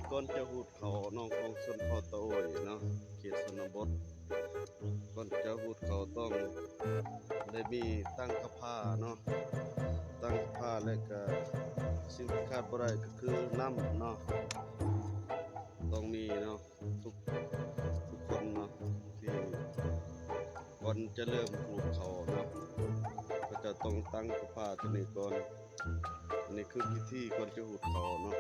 ก่อนจะหูดเขาน้องของชนเผ่าตะโอยเนาะเขตชนบทก่อนจะหูดเขาต้องได้มีตั้งกระพาเนาะตั้งกระพาและก็สิ่งที่ขาดบ่ได้ก็คือน้ำเนาะต้องมีเนาะทุกคนเนาะที่ก่อนจะเริ่มหูดเขาเนาะก็จะต้องตั้งกระพาตัวนี้ก่อนอันนี้คือพิธีก่อนจะหูดเขาเนาะ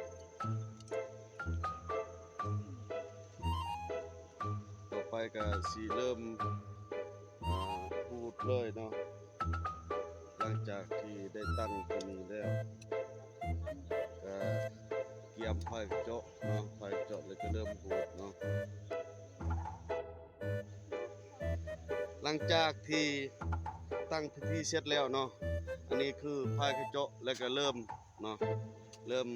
ต่อไปก็สิเริ่มพูดเลยเนาะหลังจากที่ได้ตั้งตัวนี้แล้วก็เกียมไฟเจาะเนาะไฟเจาะแล้วก็เริ่มพูดเนาะหลังจากที่ตั้งพิธีเสร็จแล้วเนาะอันนี้คือไฟกระเจาะแล้วก็เริ่มเนาะเริ่ม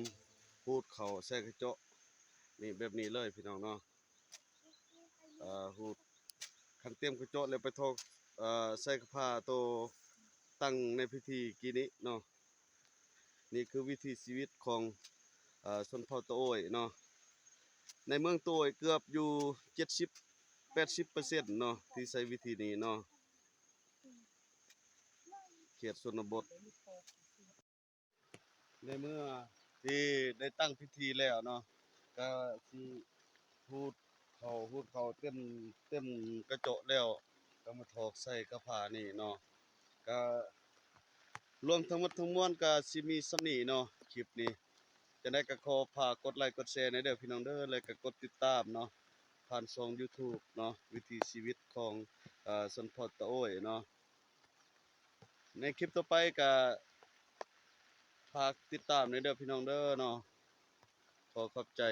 พูดเข่าใส่กระเจาะนี่แบบนี้เลยพี่น้องเนาะพูดคันเตรียมกระเจาะแล้วไปทอกใส่กระพาตัวตั้งในพิธีกี้นี้เนาะนี่คือวิถีชีวิตของชนเผ่าตะโอยเนาะในเมืองตะโอยเกือบอยู่70-80%เนาะที่ใช้วิธีนี้เนาะเขตชนบทในเมื่อที่ได้ตั้งพิธีแล้วเนาะก็สิพูดเขาเต็มกระโจาะแล้วก็มาถอกใส่กระผานี่เนาะก็รวมทั้งหมดทั้งมวลก็สิมีส่ำนี้เนาะคลิปนี้จะได้ก็ขอฝากกดไลค์กดแชร์ในเด้อพี่น้องเด้อแล้วก็กดติดตามเนาะผ่านช่อง YouTube เนาะวิถีชีวิตของชนเผ่าตะโอยเนาะในคลิปต่อไปก็ฝากติดตามในเด้อพี่น้องเด้อเนาะขอขอบใจ